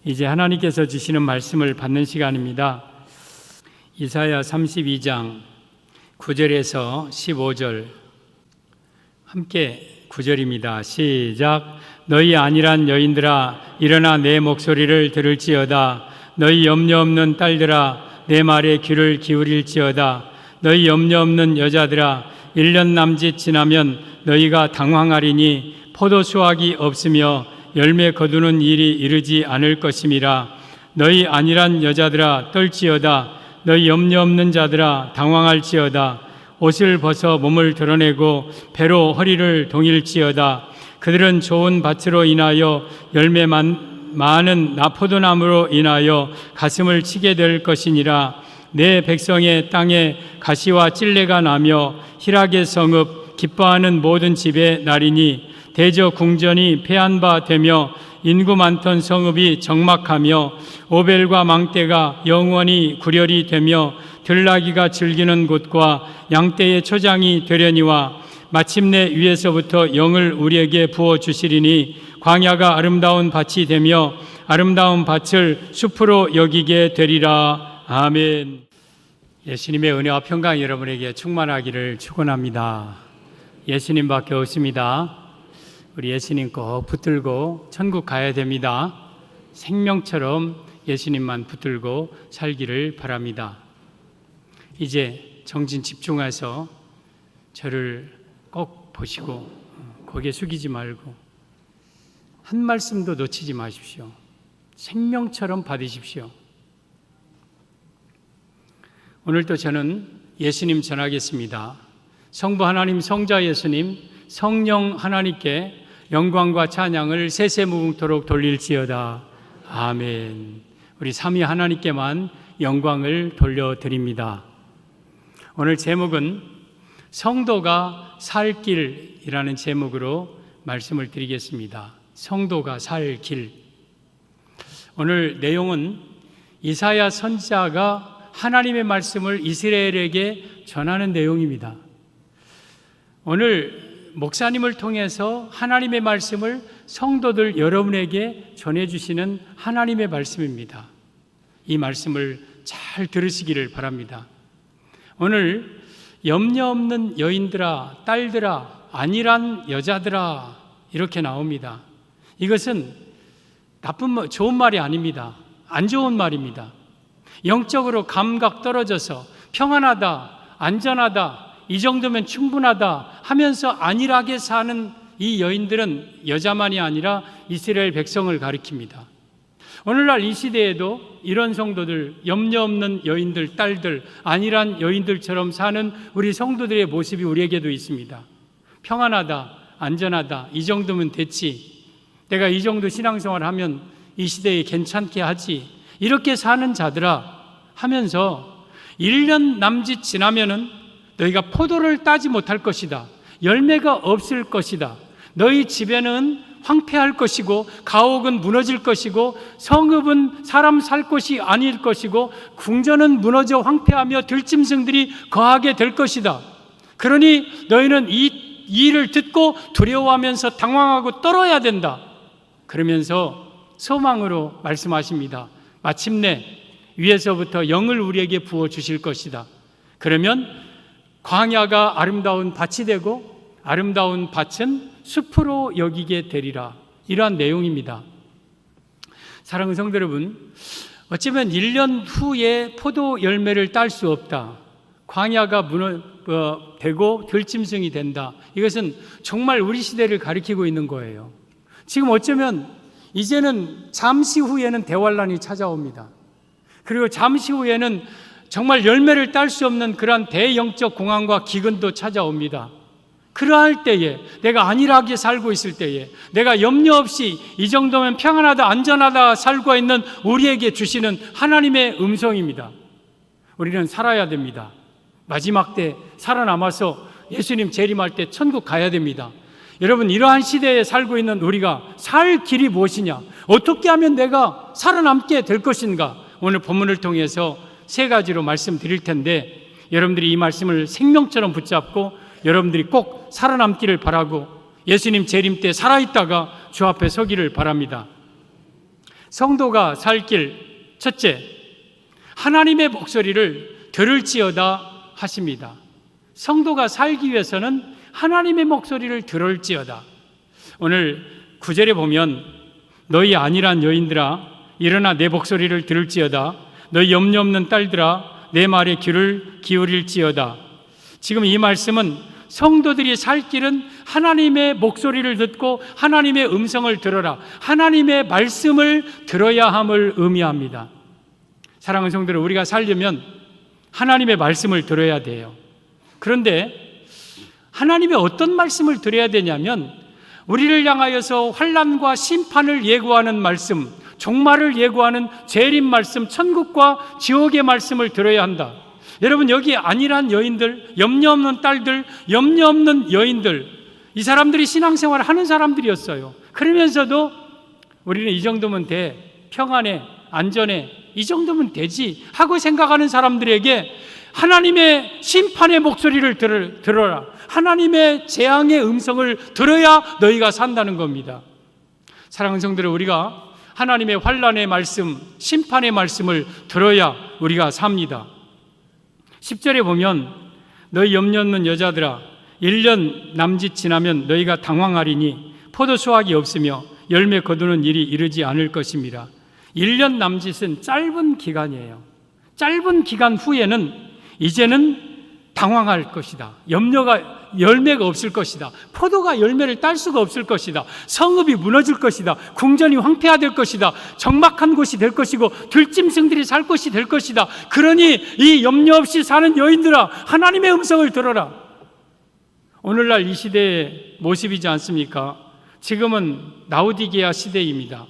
이제 하나님께서 주시는 말씀을 받는 시간입니다. 이사야 32장 9절에서 15절 함께 9절입니다. 시작. 너희 안일한 여인들아 일어나 내 목소리를 들을지어다. 너희 염려 없는 딸들아 내 말에 귀를 기울일지어다. 너희 염려 없는 여자들아 1년 남짓 지나면 너희가 당황하리니 포도 수확이 없으며 열매 거두는 일이 이르지 않을 것임이라. 너희 안일한 여자들아 떨지어다. 너희 염려 없는 자들아 당황할지어다. 옷을 벗어 몸을 드러내고 배로 허리를 동일지어다. 그들은 좋은 밭으로 인하여 열매 많은 나포도나무로 인하여 가슴을 치게 될 것이니라. 내 백성의 땅에 가시와 찔레가 나며 희락의 성읍 기뻐하는 모든 집에 나리니 대저 궁전이 패한 바 되며 인구 많던 성읍이 적막하며 오벨과 망대가 영원히 구렬이 되며 들나귀가 즐기는 곳과 양떼의 초장이 되려니와 마침내 위에서부터 영을 우리에게 부어주시리니 광야가 아름다운 밭이 되며 아름다운 밭을 숲으로 여기게 되리라. 아멘. 예수님의 은혜와 평강 여러분에게 충만하기를 축원합니다. 예수님밖에 없습니다. 우리 예수님 꼭 붙들고 천국 가야 됩니다. 생명처럼 예수님만 붙들고 살기를 바랍니다. 이제 정진 집중해서 저를 꼭 보시고 고개 숙이지 말고 한 말씀도 놓치지 마십시오. 생명처럼 받으십시오. 오늘도 저는 예수님 전하겠습니다. 성부 하나님, 성자 예수님, 성령 하나님께 영광과 찬양을 세세무궁토록 돌릴지어다. 아멘. 우리 삼위 하나님께만 영광을 돌려드립니다. 오늘 제목은 성도가 살 길이라는 제목으로 말씀을 드리겠습니다. 성도가 살 길. 오늘 내용은 이사야 선지자가 하나님의 말씀을 이스라엘에게 전하는 내용입니다. 오늘 목사님을 통해서 하나님의 말씀을 성도들 여러분에게 전해주시는 하나님의 말씀입니다. 이 말씀을 잘 들으시기를 바랍니다. 오늘 염려 없는 여인들아, 딸들아, 안일한 여자들아 이렇게 나옵니다. 이것은 좋은 말이 아닙니다. 안 좋은 말입니다. 영적으로 감각 떨어져서 평안하다, 안전하다, 이 정도면 충분하다 하면서 안일하게 사는 이 여인들은 여자만이 아니라 이스라엘 백성을 가리킵니다. 오늘날 이 시대에도 이런 성도들, 염려 없는 여인들, 딸들, 안일한 여인들처럼 사는 우리 성도들의 모습이 우리에게도 있습니다. 평안하다, 안전하다, 이 정도면 됐지. 내가 이 정도 신앙생활을 하면 이 시대에 괜찮게 하지. 이렇게 사는 자들아 하면서 1년 남짓 지나면은 너희가 포도를 따지 못할 것이다. 열매가 없을 것이다. 너희 집에는 황폐할 것이고 가옥은 무너질 것이고 성읍은 사람 살 곳이 아닐 것이고 궁전은 무너져 황폐하며 들짐승들이 거하게 될 것이다. 그러니 너희는 이 일을 듣고 두려워하면서 당황하고 떨어야 된다. 그러면서 소망으로 말씀하십니다. 마침내 위에서부터 영을 우리에게 부어주실 것이다. 그러면 광야가 아름다운 밭이 되고 아름다운 밭은 숲으로 여기게 되리라. 이러한 내용입니다. 사랑하는 성도 여러분, 어쩌면 1년 후에 포도 열매를 딸 수 없다. 광야가 되고 들짐승이 된다. 이것은 정말 우리 시대를 가리키고 있는 거예요. 지금 어쩌면 이제는 잠시 후에는 대환란이 찾아옵니다. 그리고 잠시 후에는 정말 열매를 딸 수 없는 그러한 대영적 공황과 기근도 찾아옵니다. 그러할 때에 내가 안일하게 살고 있을 때에 내가 염려 없이 이 정도면 평안하다 안전하다 살고 있는 우리에게 주시는 하나님의 음성입니다. 우리는 살아야 됩니다. 마지막 때 살아남아서 예수님 재림할 때 천국 가야 됩니다. 여러분, 이러한 시대에 살고 있는 우리가 살 길이 무엇이냐, 어떻게 하면 내가 살아남게 될 것인가, 오늘 본문을 통해서 세 가지로 말씀드릴 텐데 여러분들이 이 말씀을 생명처럼 붙잡고 여러분들이 꼭 살아남기를 바라고 예수님 재림 때 살아있다가 주 앞에 서기를 바랍니다. 성도가 살 길, 첫째, 하나님의 목소리를 들을지어다 하십니다. 성도가 살기 위해서는 하나님의 목소리를 들을지어다. 오늘 9절에 보면 너희 안일한 여인들아 일어나 내 목소리를 들을지어다. 너희 염려 없는 딸들아 내 말에 귀를 기울일지어다. 지금 이 말씀은 성도들이 살 길은 하나님의 목소리를 듣고 하나님의 음성을 들어라, 하나님의 말씀을 들어야 함을 의미합니다. 사랑하는 성도들, 우리가 살려면 하나님의 말씀을 들어야 돼요. 그런데 하나님의 어떤 말씀을 들어야 되냐면 우리를 향하여서 환난과 심판을 예고하는 말씀, 종말을 예고하는 재림 말씀, 천국과 지옥의 말씀을 들어야 한다. 여러분, 여기 안일한 여인들, 염려 없는 딸들, 염려 없는 여인들, 이 사람들이 신앙생활을 하는 사람들이었어요. 그러면서도 우리는 이 정도면 돼, 평안해, 안전해, 이 정도면 되지 하고 생각하는 사람들에게 하나님의 심판의 목소리를 들어라, 하나님의 재앙의 음성을 들어야 너희가 산다는 겁니다. 사랑하는 성도들, 우리가 하나님의 환난의 말씀, 심판의 말씀을 들어야 우리가 삽니다. 10절에 보면 너희 염려 없는 여자들아 1년 남짓 지나면 너희가 당황하리니 포도 수확이 없으며 열매 거두는 일이 이르지 않을 것입니다. 1년 남짓은 짧은 기간이에요. 짧은 기간 후에는 이제는 당황할 것이다. 열매가 없을 것이다. 포도가 열매를 딸 수가 없을 것이다. 성읍이 무너질 것이다. 궁전이 황폐화될 것이다. 적막한 곳이 될 것이고 들짐승들이 살 곳이 될 것이다. 그러니 이 염려 없이 사는 여인들아, 하나님의 음성을 들어라. 오늘날 이 시대의 모습이지 않습니까? 지금은 라오디게아 시대입니다.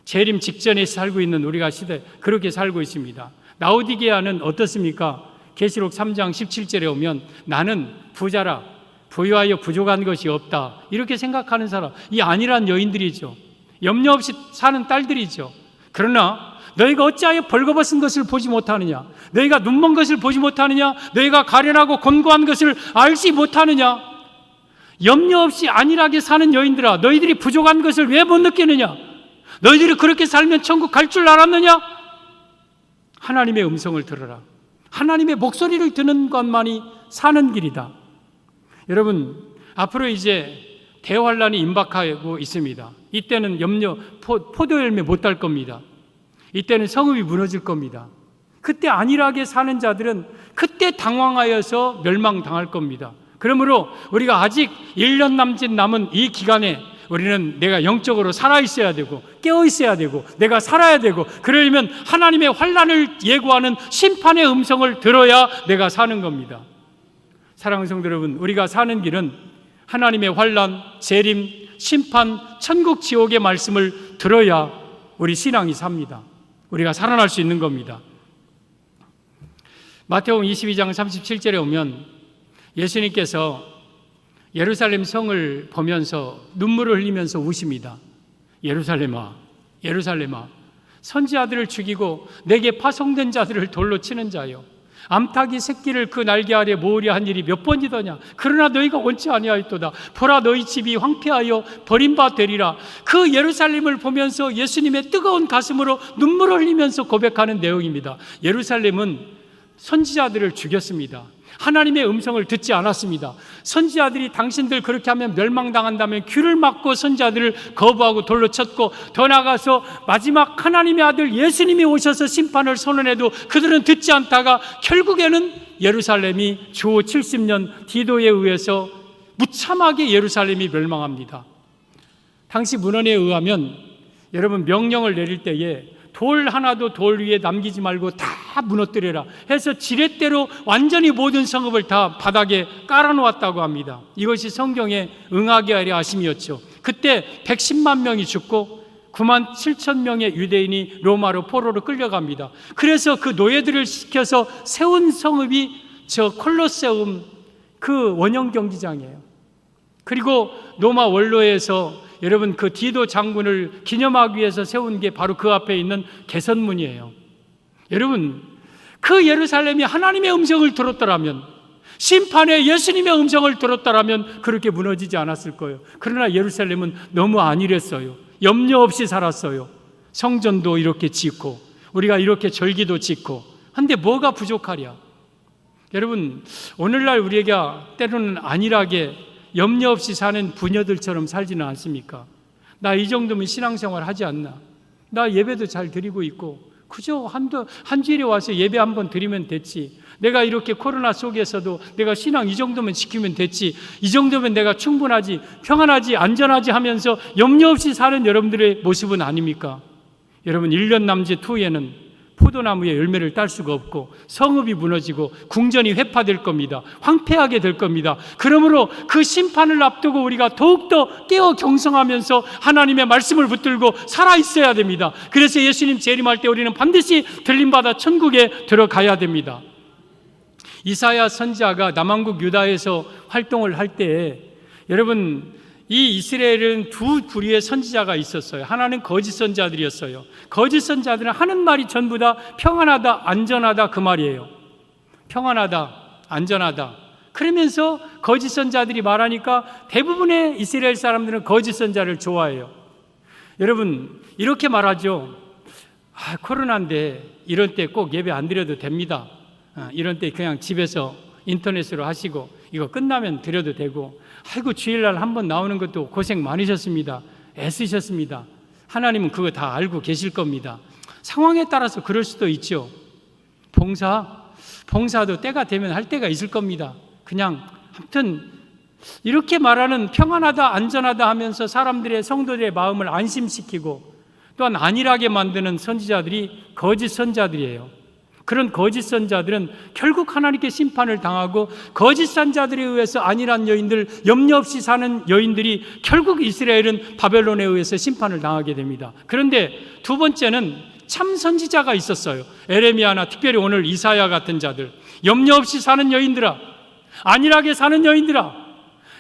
재림 직전에 살고 있는 우리가 시대, 그렇게 살고 있습니다. 라오디게아는 어떻습니까? 계시록 3장 17절에 오면 나는 부자라, 부유하여 부족한 것이 없다, 이렇게 생각하는 사람, 이 안일한 여인들이죠. 염려 없이 사는 딸들이죠. 그러나 너희가 어찌하여 벌거벗은 것을 보지 못하느냐? 너희가 눈먼 것을 보지 못하느냐? 너희가 가련하고 곤고한 것을 알지 못하느냐? 염려 없이 안일하게 사는 여인들아, 너희들이 부족한 것을 왜 못 느끼느냐? 너희들이 그렇게 살면 천국 갈 줄 알았느냐? 하나님의 음성을 들어라. 하나님의 목소리를 듣는 것만이 사는 길이다. 여러분, 앞으로 이제 대환란이 임박하고 있습니다. 이때는 포도 열매 못 딸 겁니다. 이때는 성읍이 무너질 겁니다. 그때 안일하게 사는 자들은 그때 당황하여서 멸망당할 겁니다. 그러므로 우리가 아직 1년 남짓 남은 이 기간에 우리는 내가 영적으로 살아있어야 되고 깨어있어야 되고 내가 살아야 되고, 그러려면 하나님의 환난을 예고하는 심판의 음성을 들어야 내가 사는 겁니다. 사랑하는 성도 여러분, 우리가 사는 길은 하나님의 환난, 재림, 심판, 천국, 지옥의 말씀을 들어야 우리 신앙이 삽니다. 우리가 살아날 수 있는 겁니다. 마태복음 22장 37절에 오면 예수님께서 예루살렘 성을 보면서 눈물을 흘리면서 우십니다. 예루살렘아, 예루살렘아, 선지자들을 죽이고 내게 파송된 자들을 돌로 치는 자여, 암탉이 새끼를 그 날개 아래 모으려 한 일이 몇 번이더냐? 그러나 너희가 원치 아니하였도다. 보라, 너희 집이 황폐하여 버림바 되리라. 그 예루살렘을 보면서 예수님의 뜨거운 가슴으로 눈물을 흘리면서 고백하는 내용입니다. 예루살렘은 선지자들을 죽였습니다. 하나님의 음성을 듣지 않았습니다. 선지자들이 당신들 그렇게 하면 멸망당한다면 귀를 막고 선지자들을 거부하고 돌로 쳤고, 더 나아가서 마지막 하나님의 아들 예수님이 오셔서 심판을 선언해도 그들은 듣지 않다가 결국에는 예루살렘이 주 70년 디도에 의해서 무참하게 예루살렘이 멸망합니다. 당시 문헌에 의하면 여러분, 명령을 내릴 때에 돌 하나도 돌 위에 남기지 말고 다 무너뜨려라 해서 지렛대로 완전히 모든 성읍을 다 바닥에 깔아놓았다고 합니다. 이것이 성경에 응하게 하려 하심이었죠. 그때 110만 명이 죽고 9만 7천 명의 유대인이 로마로 포로로 끌려갑니다. 그래서 그 노예들을 시켜서 세운 성읍이 저 콜로세움, 그 원형 경기장이에요. 그리고 로마 원로에서 여러분, 그 디도 장군을 기념하기 위해서 세운 게 바로 그 앞에 있는 개선문이에요. 여러분, 그 예루살렘이 하나님의 음성을 들었더라면, 심판에 예수님의 음성을 들었더라면 그렇게 무너지지 않았을 거예요. 그러나 예루살렘은 너무 안일했어요. 염려 없이 살았어요. 성전도 이렇게 짓고 우리가 이렇게 절기도 짓고 한데 뭐가 부족하랴? 여러분, 오늘날 우리가 때로는 안일하게 염려 없이 사는 부녀들처럼 살지는 않습니까? 나 이 정도면 신앙생활 하지 않나? 나 예배도 잘 드리고 있고 그저 한 주일에 와서 예배 한번 드리면 됐지. 내가 이렇게 코로나 속에서도 내가 신앙 이 정도면 지키면 됐지. 이 정도면 내가 충분하지, 평안하지, 안전하지 하면서 염려 없이 사는 여러분들의 모습은 아닙니까? 여러분, 1년 남짓 후에는 포도나무에 열매를 딸 수가 없고 성읍이 무너지고 궁전이 회파될 겁니다. 황폐하게 될 겁니다. 그러므로 그 심판을 앞두고 우리가 더욱더 깨어 경성하면서 하나님의 말씀을 붙들고 살아있어야 됩니다. 그래서 예수님 재림할 때 우리는 반드시 들림받아 천국에 들어가야 됩니다. 이사야 선지자가 남왕국 유다에서 활동을 할 때 여러분, 이 이스라엘은 두 부류의 선지자가 있었어요. 하나는 거짓 선지자들이었어요. 거짓 선지자들은 하는 말이 전부 다 평안하다, 안전하다 그 말이에요. 평안하다, 안전하다. 그러면서 거짓 선지자들이 말하니까 대부분의 이스라엘 사람들은 거짓 선지자를 좋아해요. 여러분, 이렇게 말하죠. 코로나인데 이런 때 꼭 예배 안 드려도 됩니다. 이런 때 그냥 집에서 인터넷으로 하시고 이거 끝나면 드려도 되고, 아이고 주일날 한번 나오는 것도 고생 많으셨습니다. 애쓰셨습니다. 하나님은 그거 다 알고 계실 겁니다. 상황에 따라서 그럴 수도 있죠. 봉사도 때가 되면 할 때가 있을 겁니다. 그냥 아무튼 이렇게 말하는 평안하다, 안전하다 하면서 사람들의, 성도들의 마음을 안심시키고 또한 안일하게 만드는 선지자들이 거짓 선지자들이에요. 그런 거짓 선지자들은 결국 하나님께 심판을 당하고, 거짓 선지자들에 의해서 안일한 여인들, 염려 없이 사는 여인들이 결국 이스라엘은 바벨론에 의해서 심판을 당하게 됩니다. 그런데 두 번째는 참 선지자가 있었어요. 에레미야나 특별히 오늘 이사야 같은 자들, 염려 없이 사는 여인들아, 안일하게 사는 여인들아,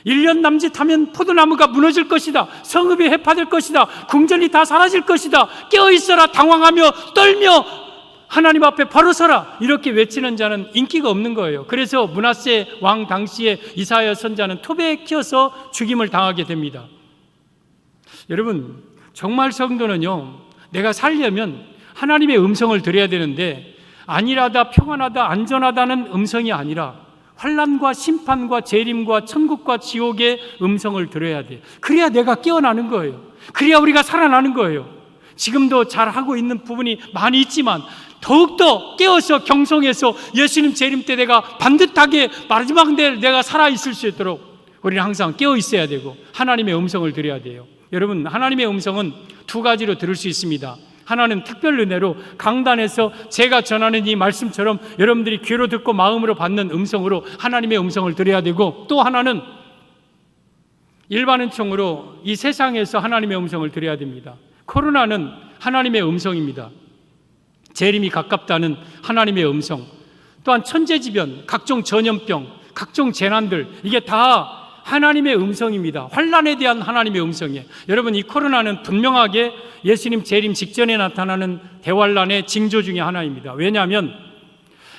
1년 남짓하면 포도나무가 무너질 것이다, 성읍이 회파될 것이다, 궁전이 다 사라질 것이다, 깨어있어라, 당황하며 떨며 하나님 앞에 바로 서라, 이렇게 외치는 자는 인기가 없는 거예요. 그래서 므낫세 왕 당시에 이사야 선지자는 톱에 키워서 죽임을 당하게 됩니다. 여러분, 정말 성도는요, 내가 살려면 하나님의 음성을 들어야 되는데, 안일하다, 평안하다, 안전하다는 음성이 아니라 환난과 심판과 재림과 천국과 지옥의 음성을 들어야 돼. 그래야 내가 깨어나는 거예요. 그래야 우리가 살아나는 거예요. 지금도 잘하고 있는 부분이 많이 있지만 더욱더 깨어서 경성해서 예수님 재림 때 내가 반듯하게 마지막 때 내가 살아있을 수 있도록 우리는 항상 깨어 있어야 되고 하나님의 음성을 들어야 돼요. 여러분, 하나님의 음성은 두 가지로 들을 수 있습니다. 하나는 특별 은혜로 강단에서 제가 전하는 이 말씀처럼 여러분들이 귀로 듣고 마음으로 받는 음성으로 하나님의 음성을 들어야 되고, 또 하나는 일반 은총으로 이 세상에서 하나님의 음성을 들어야 됩니다. 코로나는 하나님의 음성입니다. 재림이 가깝다는 하나님의 음성, 또한 천재지변, 각종 전염병, 각종 재난들, 이게 다 하나님의 음성입니다. 환난에 대한 하나님의 음성이에요. 여러분, 이 코로나는 분명하게 예수님 재림 직전에 나타나는 대환란의 징조 중에 하나입니다. 왜냐하면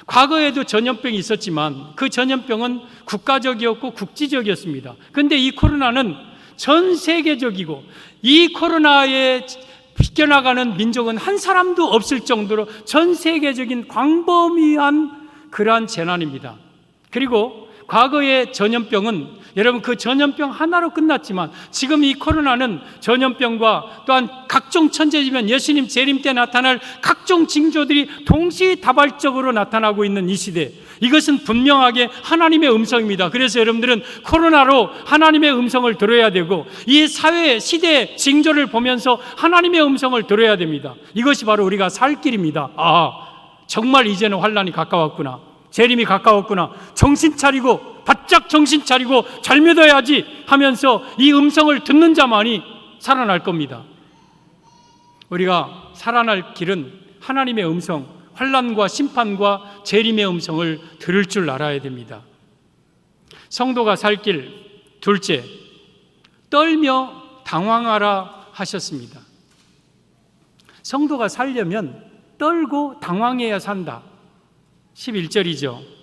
과거에도 전염병이 있었지만 그 전염병은 국가적이었고 국지적이었습니다. 그런데 이 코로나는 전 세계적이고, 이 코로나에 비껴나가는 민족은 한 사람도 없을 정도로 전 세계적인 광범위한 그러한 재난입니다. 그리고 과거의 전염병은 여러분 그 전염병 하나로 끝났지만, 지금 이 코로나는 전염병과 또한 각종 천재지변, 예수님 재림 때 나타날 각종 징조들이 동시다발적으로 나타나고 있는 이 시대, 이것은 분명하게 하나님의 음성입니다. 그래서 여러분들은 코로나로 하나님의 음성을 들어야 되고, 이 사회 시대 징조를 보면서 하나님의 음성을 들어야 됩니다. 이것이 바로 우리가 살 길입니다. 정말 이제는 환난이 가까웠구나, 재림이 가까웠구나, 정신 차리고 바짝 정신 차리고 잘 믿어야지 하면서 이 음성을 듣는 자만이 살아날 겁니다. 우리가 살아날 길은 하나님의 음성, 환난과 심판과 재림의 음성을 들을 줄 알아야 됩니다. 성도가 살 길 둘째, 떨며 당황하라 하셨습니다. 성도가 살려면 떨고 당황해야 산다. 11절이죠.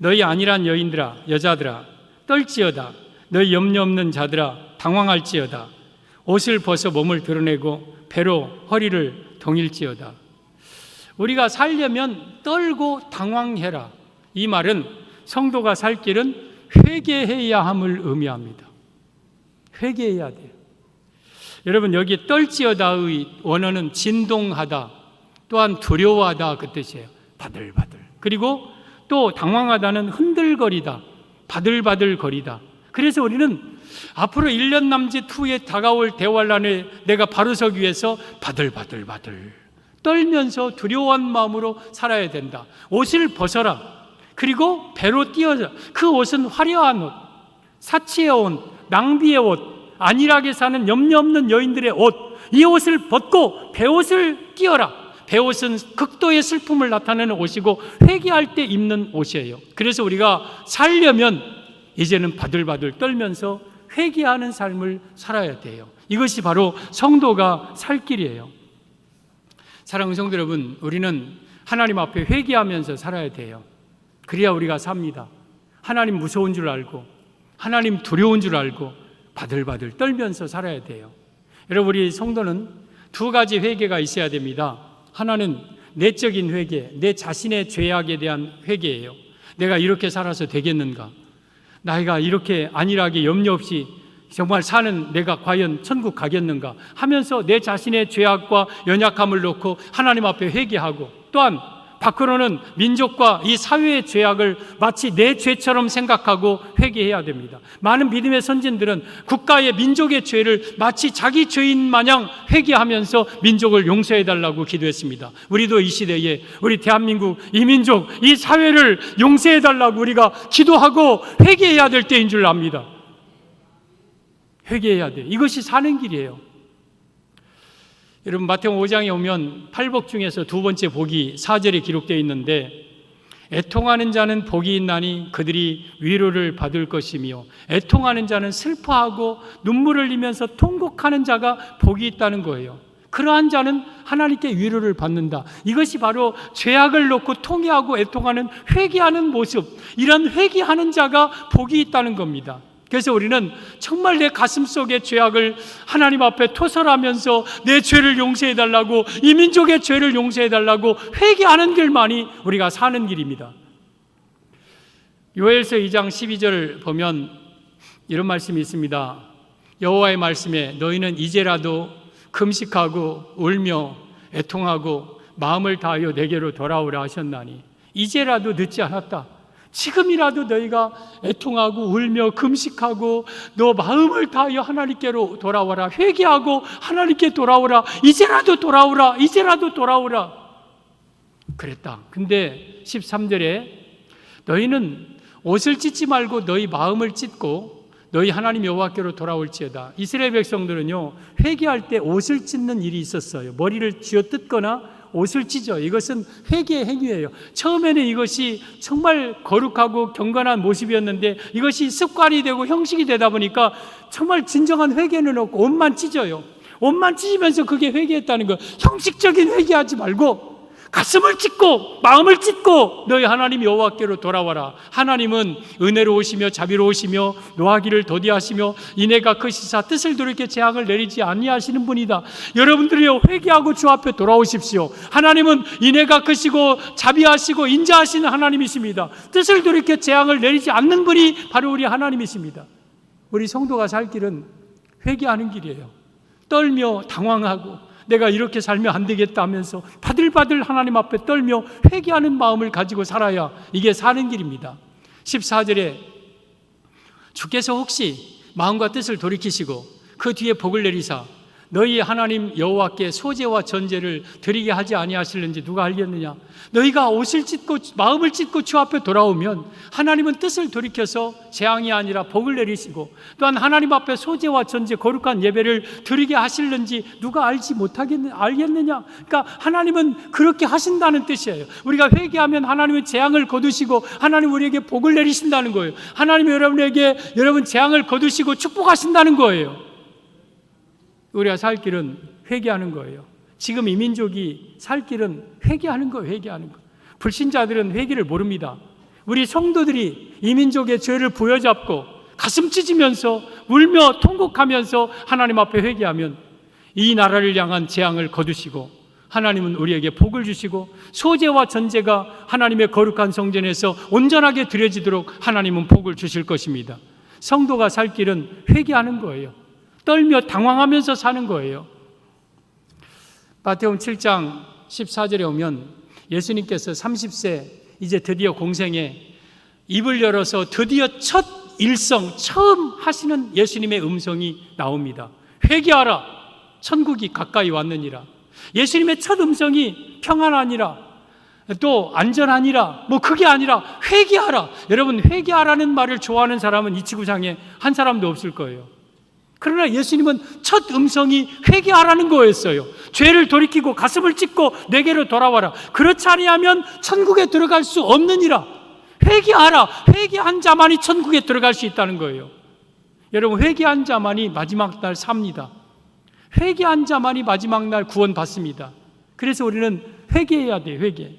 너희 안일한 여인들아, 여자들아, 떨지어다. 너희 염려 없는 자들아, 당황할지어다. 옷을 벗어 몸을 드러내고 배로 허리를 동일지어다. 우리가 살려면 떨고 당황해라. 이 말은 성도가 살 길은 회개해야 함을 의미합니다. 회개해야 돼요. 여러분, 여기 떨지어다의 원어는 진동하다, 또한 두려워하다 그 뜻이에요. 바들바들. 그리고 또 당황하다는 흔들거리다, 바들바들거리다. 그래서 우리는 앞으로 1년 남짓 후에 다가올 대환란에 내가 바로 서기 위해서 바들바들바들 떨면서 두려워한 마음으로 살아야 된다. 옷을 벗어라. 그리고 배로 띄어져. 그 옷은 화려한 옷, 사치의 옷, 낭비의 옷, 안일하게 사는 염려 없는 여인들의 옷, 이 옷을 벗고 배옷을 끼어라. 배옷은 극도의 슬픔을 나타내는 옷이고 회개할 때 입는 옷이에요. 그래서 우리가 살려면 이제는 바들바들 떨면서 회개하는 삶을 살아야 돼요. 이것이 바로 성도가 살 길이에요. 사랑하는 성도 여러분, 우리는 하나님 앞에 회개하면서 살아야 돼요. 그래야 우리가 삽니다. 하나님 무서운 줄 알고, 하나님 두려운 줄 알고 바들바들 떨면서 살아야 돼요. 여러분, 우리 성도는 두 가지 회개가 있어야 됩니다. 하나는 내적인 회개, 내 자신의 죄악에 대한 회개예요. 내가 이렇게 살아서 되겠는가? 나이가 이렇게 안일하게 염려 없이 정말 사는 내가 과연 천국 가겠는가 하면서 내 자신의 죄악과 연약함을 놓고 하나님 앞에 회개하고, 또한 밖으로는 민족과 이 사회의 죄악을 마치 내 죄처럼 생각하고 회개해야 됩니다. 많은 믿음의 선진들은 국가의 민족의 죄를 마치 자기 죄인 마냥 회개하면서 민족을 용서해달라고 기도했습니다. 우리도 이 시대에 우리 대한민국 이 민족 이 사회를 용서해달라고 우리가 기도하고 회개해야 될 때인 줄 압니다. 회개해야 돼요. 이것이 사는 길이에요. 여러분, 마태복음 5장에 오면 팔복 중에서 두 번째 복이 4절에 기록되어 있는데, 애통하는 자는 복이 있나니 그들이 위로를 받을 것이며, 애통하는 자는 슬퍼하고 눈물을 흘리면서 통곡하는 자가 복이 있다는 거예요. 그러한 자는 하나님께 위로를 받는다. 이것이 바로 죄악을 놓고 통회하고 애통하는 회개하는 모습, 이런 회개하는 자가 복이 있다는 겁니다. 그래서 우리는 정말 내 가슴 속의 죄악을 하나님 앞에 토설하면서 내 죄를 용서해달라고, 이 민족의 죄를 용서해달라고 회개하는 길만이 우리가 사는 길입니다. 요엘서 2장 12절 보면 이런 말씀이 있습니다. 여호와의 말씀에 너희는 이제라도 금식하고 울며 애통하고 마음을 다하여 내게로 돌아오라 하셨나니, 이제라도 늦지 않았다. 지금이라도 너희가 애통하고 울며 금식하고 너 마음을 다하여 하나님께로 돌아오라, 회개하고 하나님께 돌아오라, 이제라도 돌아오라, 이제라도 돌아오라 그랬다. 근데 13절에 너희는 옷을 찢지 말고 너희 마음을 찢고 너희 하나님 여호와께로 돌아올지어다. 이스라엘 백성들은요, 회개할 때 옷을 찢는 일이 있었어요. 머리를 쥐어뜯거나 옷을 찢어. 이것은 회개의 행위예요. 처음에는 이것이 정말 거룩하고 경건한 모습이었는데 이것이 습관이 되고 형식이 되다 보니까 정말 진정한 회개는 없고 옷만 찢어요. 옷만 찢으면서 그게 회개했다는 거예요. 형식적인 회개하지 말고 가슴을 찢고 마음을 찢고 너희 하나님 여호와께로 돌아와라. 하나님은 은혜로우시며 자비로우시며 노하기를 더디하시며 인애가 크시사 뜻을 돌이켜 재앙을 내리지 아니하시는 분이다. 여러분들이요, 회개하고 주 앞에 돌아오십시오. 하나님은 인애가 크시고 자비하시고 인자하시는 하나님이십니다. 뜻을 돌이켜 재앙을 내리지 않는 분이 바로 우리 하나님이십니다. 우리 성도가 살 길은 회개하는 길이에요. 떨며 당황하고 내가 이렇게 살면 안 되겠다 하면서 바들바들 하나님 앞에 떨며 회개하는 마음을 가지고 살아야 이게 사는 길입니다. 14절에 주께서 혹시 마음과 뜻을 돌이키시고 그 뒤에 복을 내리사 너희 하나님 여호와께 소제와 전제를 드리게 하지 아니하실는지 누가 알겠느냐? 너희가 옷을 찢고 마음을 찢고 주 앞에 돌아오면 하나님은 뜻을 돌이켜서 재앙이 아니라 복을 내리시고, 또한 하나님 앞에 소제와 전제 거룩한 예배를 드리게 하실는지 누가 알겠느냐? 그러니까 하나님은 그렇게 하신다는 뜻이에요. 우리가 회개하면 하나님은 재앙을 거두시고 하나님 우리에게 복을 내리신다는 거예요. 하나님이 여러분 재앙을 거두시고 축복하신다는 거예요. 우리가 살 길은 회개하는 거예요. 지금 이 민족이 살 길은 회개하는 거예요. 회개하는 거. 불신자들은 회개를 모릅니다. 우리 성도들이 이 민족의 죄를 부여잡고 가슴 찢으면서 울며 통곡하면서 하나님 앞에 회개하면 이 나라를 향한 재앙을 거두시고 하나님은 우리에게 복을 주시고 소재와 전제가 하나님의 거룩한 성전에서 온전하게 드려지도록 하나님은 복을 주실 것입니다. 성도가 살 길은 회개하는 거예요. 떨며 당황하면서 사는 거예요. 마태복음 7장 14절에 오면 예수님께서 30세 이제 드디어 공생에 입을 열어서 드디어 첫 일성 처음 하시는 예수님의 음성이 나옵니다. 회개하라, 천국이 가까이 왔느니라. 예수님의 첫 음성이 평안하니라, 또 안전하니라, 그게 아니라 회개하라. 여러분, 회개하라는 말을 좋아하는 사람은 이 지구상에 한 사람도 없을 거예요. 그러나 예수님은 첫 음성이 회개하라는 거였어요. 죄를 돌이키고 가슴을 찢고 내게로 돌아와라. 그렇지 아니하면 천국에 들어갈 수 없느니라. 회개하라. 회개한 자만이 천국에 들어갈 수 있다는 거예요. 여러분, 회개한 자만이 마지막 날 삽니다. 회개한 자만이 마지막 날 구원받습니다. 그래서 우리는 회개해야 돼요. 회개.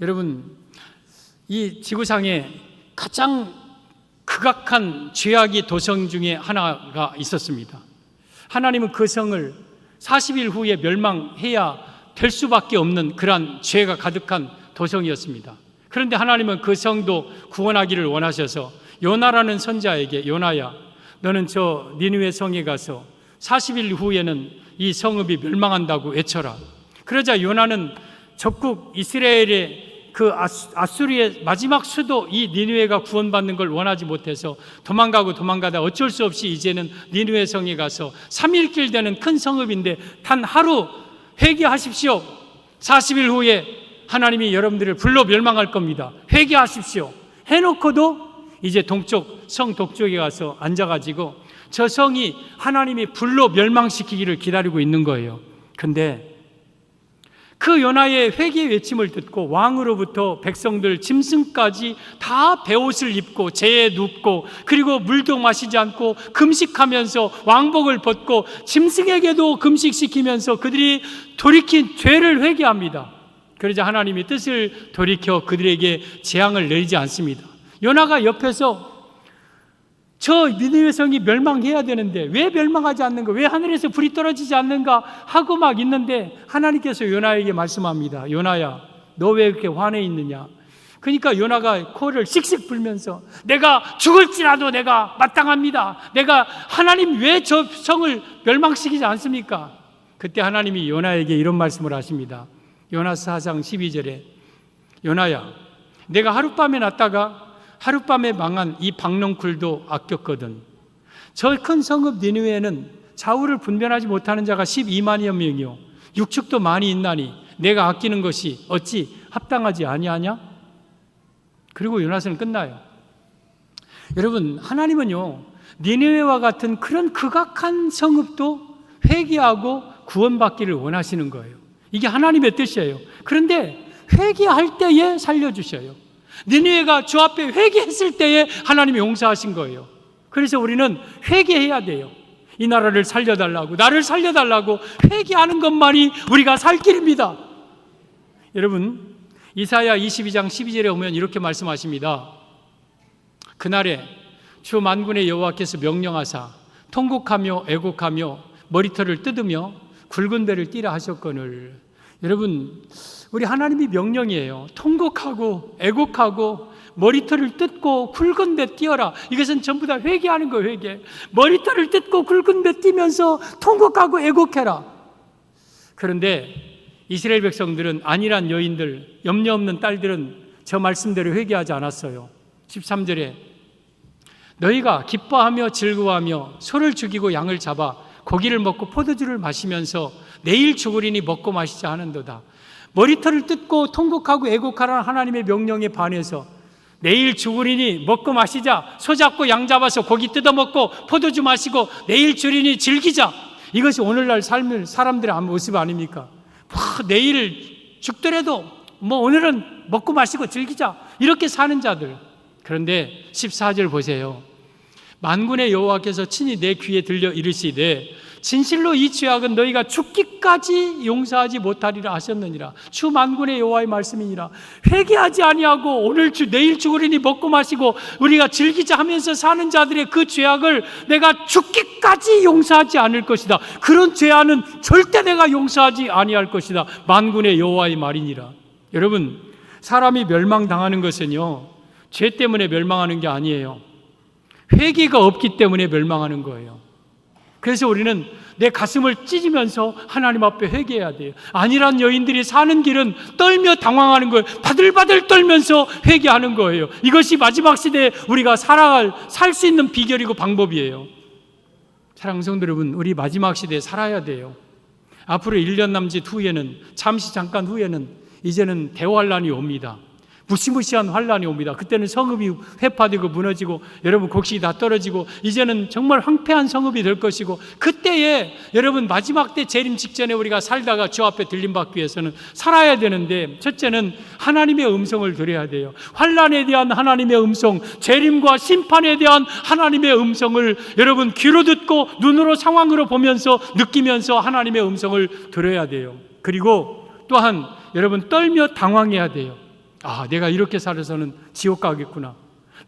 여러분, 이 지구상에 가장 극악한 죄악의 도성 중에 하나가 있었습니다. 하나님은 그 성을 40일 후에 멸망해야 될 수밖에 없는 그러한 죄가 가득한 도성이었습니다. 그런데 하나님은 그 성도 구원하기를 원하셔서 요나라는 선자에게, 요나야, 너는 저 니느웨 성에 가서 40일 후에는 이 성읍이 멸망한다고 외쳐라. 그러자 요나는 적국 이스라엘의 그 아수리의 마지막 수도 이 니느웨가 구원받는 걸 원하지 못해서 도망가다 어쩔 수 없이 이제는 니느웨 성에 가서 3일길 되는 큰 성읍인데 단 하루 회개하십시오. 40일 후에 하나님이 여러분들을 불로 멸망할 겁니다. 회개하십시오. 해놓고도 이제 동쪽 성 동쪽에 가서 앉아가지고 저 성이 하나님이 불로 멸망시키기를 기다리고 있는 거예요. 근데 그 요나의 회개 외침을 듣고 왕으로부터 백성들 짐승까지 다 베옷을 입고 재에 눕고 그리고 물도 마시지 않고 금식하면서 왕복을 벗고 짐승에게도 금식시키면서 그들이 돌이킨 죄를 회개합니다. 그러자 하나님이 뜻을 돌이켜 그들에게 재앙을 내리지 않습니다. 요나가 옆에서 저 니느웨 성이 멸망해야 되는데 왜 멸망하지 않는가, 왜 하늘에서 불이 떨어지지 않는가 하고 막 있는데 하나님께서 요나에게 말씀합니다. 요나야, 너 왜 이렇게 화내 있느냐. 그러니까 요나가 코를 씩씩 불면서 내가 죽을지라도 내가 마땅합니다. 내가 하나님 왜 저 성을 멸망시키지 않습니까? 그때 하나님이 요나에게 이런 말씀을 하십니다. 요나서 4장 12절에 요나야, 내가 하룻밤에 났다가 하룻밤에 망한 이 박농쿨도 아꼈거든. 저 큰 성읍 니느웨에는 좌우를 분별하지 못하는 자가 12만여 명이요 육축도 많이 있나니 내가 아끼는 것이 어찌 합당하지 아니하냐? 그리고 요나서는 끝나요. 여러분, 하나님은요 니느웨와 같은 그런 극악한 성읍도 회개하고 구원받기를 원하시는 거예요. 이게 하나님의 뜻이에요. 그런데 회개할 때에 살려주셔요. 니느웨가 주 앞에 회개했을 때에 하나님이 용서하신 거예요. 그래서 우리는 회개해야 돼요. 이 나라를 살려달라고, 나를 살려달라고 회개하는 것만이 우리가 살 길입니다. 여러분, 이사야 22장 12절에 오면 이렇게 말씀하십니다. 그날에 주 만군의 여호와께서 명령하사 통곡하며 애곡하며 머리털을 뜯으며 굵은 배를 띠라 하셨거늘. 여러분, 우리 하나님이 명령이에요. 통곡하고 애곡하고 머리털을 뜯고 굵은 배 띄어라. 이것은 전부 다 회개하는 거예요. 회개. 머리털을 뜯고 굵은 배 띄면서 통곡하고 애곡해라. 그런데 이스라엘 백성들은, 안일한 여인들, 염려 없는 딸들은 저 말씀대로 회개하지 않았어요. 13절에 너희가 기뻐하며 즐거워하며 소를 죽이고 양을 잡아 고기를 먹고 포도주를 마시면서 내일 죽으리니 먹고 마시자 하는도다. 머리털을 뜯고 통곡하고 애곡하라는 하나님의 명령에 반해서 내일 죽으리니 먹고 마시자, 소 잡고 양 잡아서 고기 뜯어 먹고 포도주 마시고 내일 죽으리니 즐기자. 이것이 오늘날 삶을 사람들의 모습 아닙니까? 내일 죽더라도 오늘은 먹고 마시고 즐기자, 이렇게 사는 자들. 그런데 14절 보세요. 만군의 여호와께서 친히 내 귀에 들려 이르시되 진실로 이 죄악은 너희가 죽기까지 죽기까지 용서하지 못하리라 하셨느니라. 주 만군의 여호와의 말씀이니라. 회개하지 아니하고 오늘 내일 죽으리니 먹고 마시고 우리가 즐기자 하면서 사는 자들의 그 죄악을 내가 죽기까지 용서하지 않을 것이다. 그런 죄악은 절대 내가 용서하지 아니할 것이다. 만군의 여호와의 말이니라. 여러분, 사람이 멸망당하는 것은요, 죄 때문에 멸망하는 게 아니에요. 회개가 없기 때문에 멸망하는 거예요. 그래서 우리는 내 가슴을 찢으면서 하나님 앞에 회개해야 돼요. 안일한 여인들이 사는 길은 떨며 당황하는 거예요. 바들바들 떨면서 회개하는 거예요. 이것이 마지막 시대에 우리가 살 수 있는 비결이고 방법이에요. 사랑하는 성도 여러분, 우리 마지막 시대에 살아야 돼요. 앞으로 1년 남짓 후에는, 잠깐 후에는 이제는 대환란이 옵니다. 무시무시한 환란이 옵니다. 그때는 성읍이 회파되고 무너지고 여러분 곡식이 다 떨어지고 이제는 정말 황폐한 성읍이 될 것이고, 그때에 여러분 마지막 때 재림 직전에 우리가 살다가 주 앞에 들림받기 위해서는 살아야 되는데, 첫째는 하나님의 음성을 들어야 돼요. 환란에 대한 하나님의 음성, 재림과 심판에 대한 하나님의 음성을 여러분 귀로 듣고 눈으로 상황으로 보면서 느끼면서 하나님의 음성을 들어야 돼요. 그리고 또한 여러분 떨며 당황해야 돼요. 아, 내가 이렇게 살아서는 지옥 가겠구나.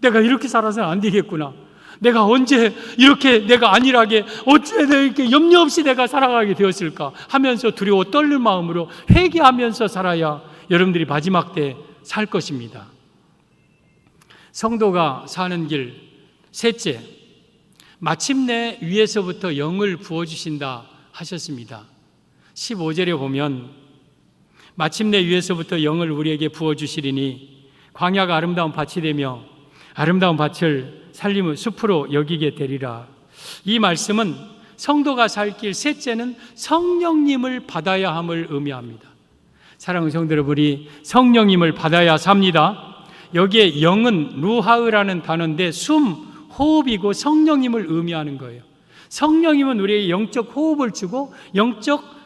내가 이렇게 살아서는 안 되겠구나. 내가 언제 이렇게 내가 안일하게 어째 이렇게 염려 없이 내가 살아가게 되었을까 하면서 두려워 떨는 마음으로 회개하면서 살아야 여러분들이 마지막 때 살 것입니다. 성도가 사는 길 셋째, 마침내 위에서부터 영을 부어주신다 하셨습니다. 15절에 보면 마침내 위에서부터 영을 우리에게 부어주시리니 광야가 아름다운 밭이 되며 아름다운 밭을 살림의 숲으로 여기게 되리라. 이 말씀은 성도가 살 길 셋째는 성령님을 받아야 함을 의미합니다. 사랑하는 성도 여러분, 우리 성령님을 받아야 삽니다. 여기에 영은 루하으라는 단어인데 호흡이고 성령님을 의미하는 거예요. 성령님은 우리에게 영적 호흡을 주고 영적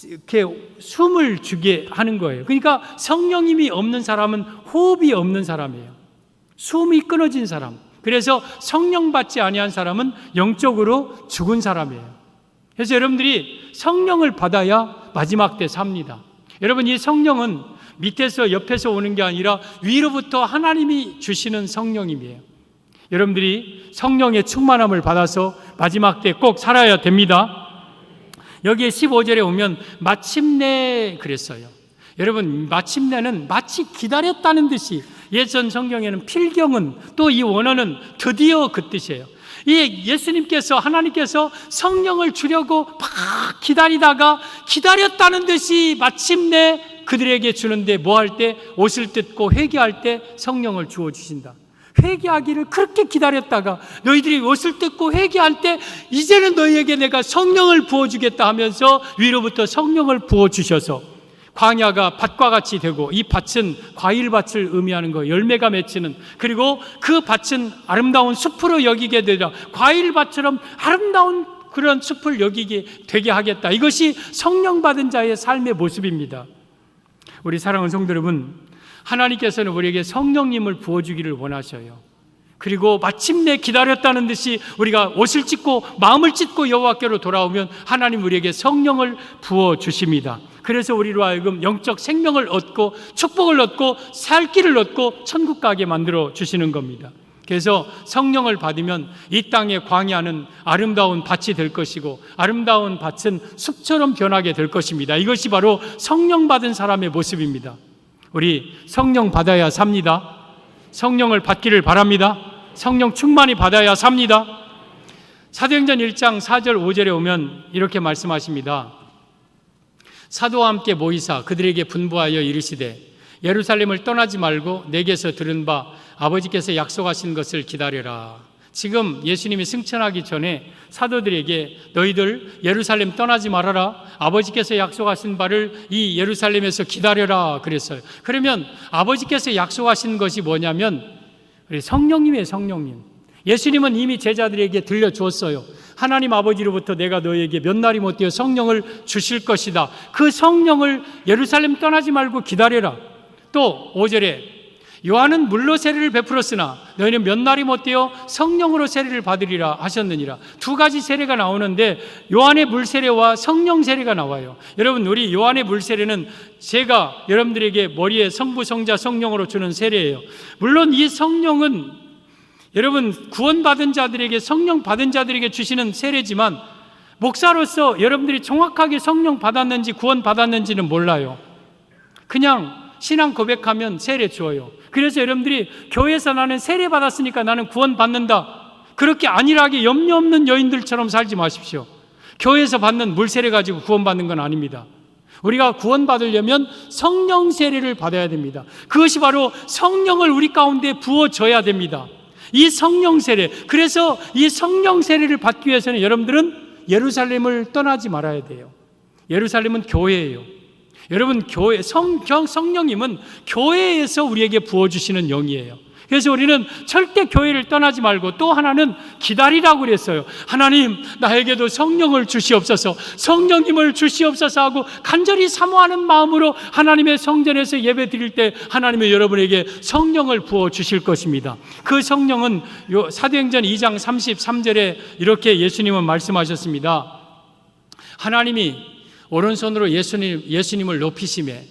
이렇게 숨을 주게 하는 거예요. 그러니까 성령님이 없는 사람은 호흡이 없는 사람이에요. 숨이 끊어진 사람. 그래서 성령 받지 아니한 사람은 영적으로 죽은 사람이에요. 그래서 여러분들이 성령을 받아야 마지막 때 삽니다. 여러분, 이 성령은 밑에서 옆에서 오는 게 아니라 위로부터 하나님이 주시는 성령님이에요. 여러분들이 성령의 충만함을 받아서 마지막 때 꼭 살아야 됩니다. 여기에 15절에 오면 마침내 그랬어요. 여러분, 마침내는 마치 기다렸다는 듯이, 예전 성경에는 필경은, 또 이 원어는 드디어 그 뜻이에요. 이 예수님께서, 하나님께서 성령을 주려고 막 기다리다가 기다렸다는 듯이 마침내 그들에게 주는데, 뭐 할 때? 옷을 뜯고 회개할 때 성령을 주어 주신다. 회개하기를 그렇게 기다렸다가 너희들이 옷을 뜯고 회개할 때 이제는 너희에게 내가 성령을 부어주겠다 하면서 위로부터 성령을 부어주셔서 광야가 밭과 같이 되고, 이 밭은 과일밭을 의미하는 거예요. 열매가 맺히는. 그리고 그 밭은 아름다운 숲으로 여기게 되라. 과일밭처럼 아름다운 그런 숲을 여기게 되게 하겠다. 이것이 성령 받은 자의 삶의 모습입니다. 우리 사랑하는 성도 여러분, 하나님께서는 우리에게 성령님을 부어주기를 원하셔요. 그리고 마침내 기다렸다는 듯이 우리가 옷을 찢고 마음을 찢고 여호와께로 돌아오면 하나님 우리에게 성령을 부어주십니다. 그래서 우리로 하여금 영적 생명을 얻고 축복을 얻고 살 길을 얻고 천국 가게 만들어 주시는 겁니다. 그래서 성령을 받으면 이 땅의 광야는 아름다운 밭이 될 것이고 아름다운 밭은 숲처럼 변하게 될 것입니다. 이것이 바로 성령 받은 사람의 모습입니다. 우리 성령 받아야 삽니다. 성령을 받기를 바랍니다. 성령 충만히 받아야 삽니다. 사도행전 1장 4절 5절에 오면 이렇게 말씀하십니다. 사도와 함께 모이사 그들에게 분부하여 이르시되 예루살렘을 떠나지 말고 내게서 들은 바 아버지께서 약속하신 것을 기다려라. 지금 예수님이 승천하기 전에 사도들에게 너희들 예루살렘 떠나지 말아라. 아버지께서 약속하신 바를 이 예루살렘에서 기다려라 그랬어요. 그러면 아버지께서 약속하신 것이 뭐냐면 우리 성령님이에요. 성령님. 예수님은 이미 제자들에게 들려주었어요. 하나님 아버지로부터 내가 너희에게 몇 날이 못되어 성령을 주실 것이다. 그 성령을 예루살렘 떠나지 말고 기다려라. 또 5절에 요한은 물로 세례를 베풀었으나 너희는 몇 날이 못되어 성령으로 세례를 받으리라 하셨느니라. 두 가지 세례가 나오는데 요한의 물 세례와 성령 세례가 나와요. 여러분, 우리 요한의 물 세례는 제가 여러분들에게 머리에 성부, 성자, 성령으로 주는 세례예요. 물론 이 성령은 여러분 구원받은 자들에게, 성령 받은 자들에게 주시는 세례지만 목사로서 여러분들이 정확하게 성령 받았는지 구원 받았는지는 몰라요. 그냥 신앙 고백하면 세례 주어요. 그래서 여러분들이 교회에서 나는 세례 받았으니까 나는 구원 받는다, 그렇게 안일하게 염려 없는 여인들처럼 살지 마십시오. 교회에서 받는 물 세례 가지고 구원 받는 건 아닙니다. 우리가 구원 받으려면 성령 세례를 받아야 됩니다. 그것이 바로 성령을 우리 가운데 부어줘야 됩니다. 이 성령 세례, 그래서 이 성령 세례를 받기 위해서는 여러분들은 예루살렘을 떠나지 말아야 돼요. 예루살렘은 교회예요. 여러분, 교회, 성령님은 교회에서 우리에게 부어주시는 영이에요. 그래서 우리는 절대 교회를 떠나지 말고, 또 하나는 기다리라고 그랬어요. 하나님, 나에게도 성령을 주시옵소서, 성령님을 주시옵소서 하고 간절히 사모하는 마음으로 하나님의 성전에서 예배 드릴 때 하나님은 여러분에게 성령을 부어주실 것입니다. 그 성령은 사도행전 2장 33절에 이렇게 예수님은 말씀하셨습니다. 하나님이 오른손으로 예수님을 높이시매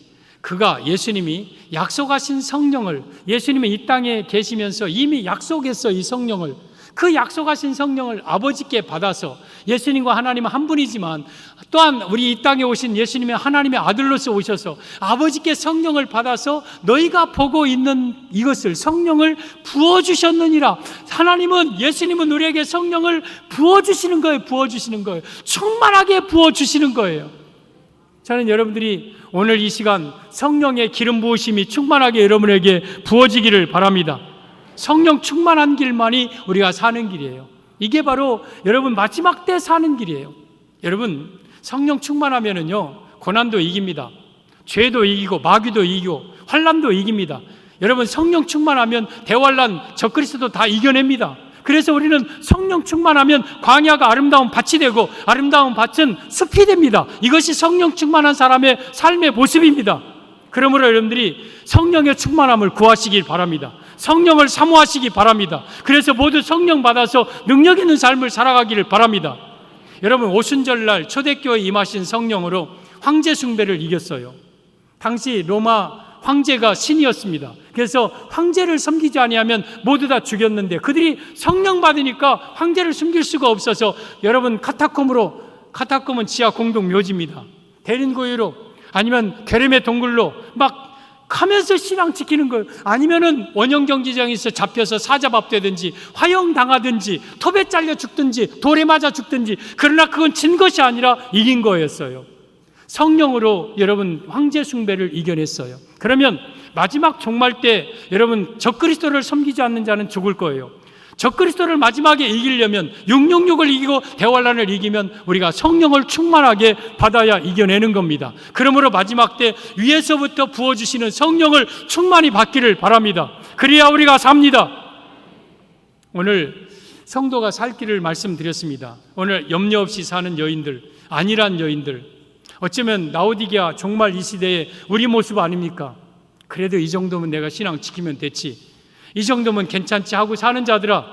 예수님이 약속하신 성령을, 예수님이 이 땅에 계시면서 이미 약속했어. 이 성령을, 그 약속하신 성령을 아버지께 받아서, 예수님과 하나님은 한 분이지만 또한 우리 이 땅에 오신 예수님이 하나님의 아들로서 오셔서 아버지께 성령을 받아서 너희가 보고 있는 이것을, 성령을 부어주셨느니라. 하나님은, 예수님은 우리에게 성령을 부어주시는 거예요. 부어주시는 거예요. 충만하게 부어주시는 거예요. 저는 여러분들이 오늘 이 시간 성령의 기름 부으심이 충만하게 여러분에게 부어지기를 바랍니다. 성령 충만한 길만이 우리가 사는 길이에요. 이게 바로 여러분 마지막 때 사는 길이에요. 여러분, 성령 충만하면은요, 고난도 이깁니다. 죄도 이기고 마귀도 이기고 환난도 이깁니다. 여러분, 성령 충만하면 대환란, 적그리스도 다 이겨냅니다. 그래서 우리는 성령 충만하면 광야가 아름다운 밭이 되고 아름다운 밭은 숲이 됩니다. 이것이 성령 충만한 사람의 삶의 모습입니다. 그러므로 여러분들이 성령의 충만함을 구하시길 바랍니다. 성령을 사모하시기 바랍니다. 그래서 모두 성령 받아서 능력 있는 삶을 살아가기를 바랍니다. 여러분, 오순절날 초대교회에 임하신 성령으로 황제 숭배를 이겼어요. 당시 로마 황제가 신이었습니다. 그래서 황제를 섬기지 아니하면 모두 다 죽였는데, 그들이 성령 받으니까 황제를 숨길 수가 없어서 여러분 카타콤은 지하 공동 묘지입니다. 대린고유로 아니면 게르메 동굴로 막 가면서 신앙 지키는 거예요. 아니면은 원형경기장에서 잡혀서 사자밥되든지 화형당하든지 톱에 잘려 죽든지 돌에 맞아 죽든지, 그러나 그건 진 것이 아니라 이긴 거였어요. 성령으로 여러분 황제 숭배를 이겨냈어요. 그러면 마지막 종말 때 여러분 적그리스도를 섬기지 않는 자는 죽을 거예요. 적그리스도를 마지막에 이기려면 666을 이기고 대환란을 이기면 우리가 성령을 충만하게 받아야 이겨내는 겁니다. 그러므로 마지막 때 위에서부터 부어주시는 성령을 충만히 받기를 바랍니다. 그래야 우리가 삽니다. 오늘 성도가 살 길을 말씀드렸습니다. 오늘 염려 없이 사는 여인들, 안일한 여인들, 어쩌면 라오디게아 종말 이 시대의 우리 모습 아닙니까? 그래도 이 정도면 내가 신앙 지키면 됐지, 이 정도면 괜찮지 하고 사는 자들아,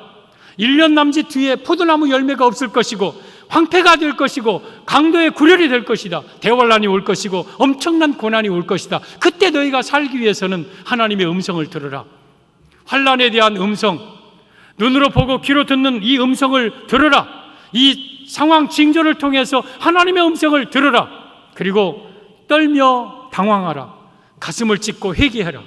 1년 남짓 뒤에 포도나무 열매가 없을 것이고 황폐가 될 것이고 강도의 굴혈이 될 것이다. 대환란이 올 것이고 엄청난 고난이 올 것이다. 그때 너희가 살기 위해서는 하나님의 음성을 들으라. 환란에 대한 음성, 눈으로 보고 귀로 듣는 이 음성을 들으라. 이 상황 징조를 통해서 하나님의 음성을 들으라. 그리고 떨며 당황하라. 가슴을 찢고 회개하라.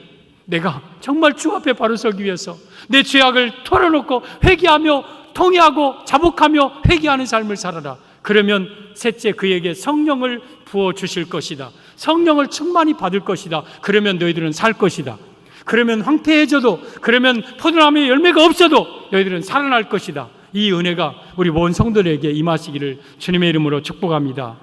내가 정말 주 앞에 바로 서기 위해서 내 죄악을 털어놓고 회개하며 통회하고 자복하며 회개하는 삶을 살아라. 그러면 셋째, 그에게 성령을 부어주실 것이다. 성령을 충만히 받을 것이다. 그러면 너희들은 살 것이다. 그러면 황폐해져도, 그러면 포도나무에 열매가 없어도 너희들은 살아날 것이다. 이 은혜가 우리 모든 성도들에게 임하시기를 주님의 이름으로 축복합니다.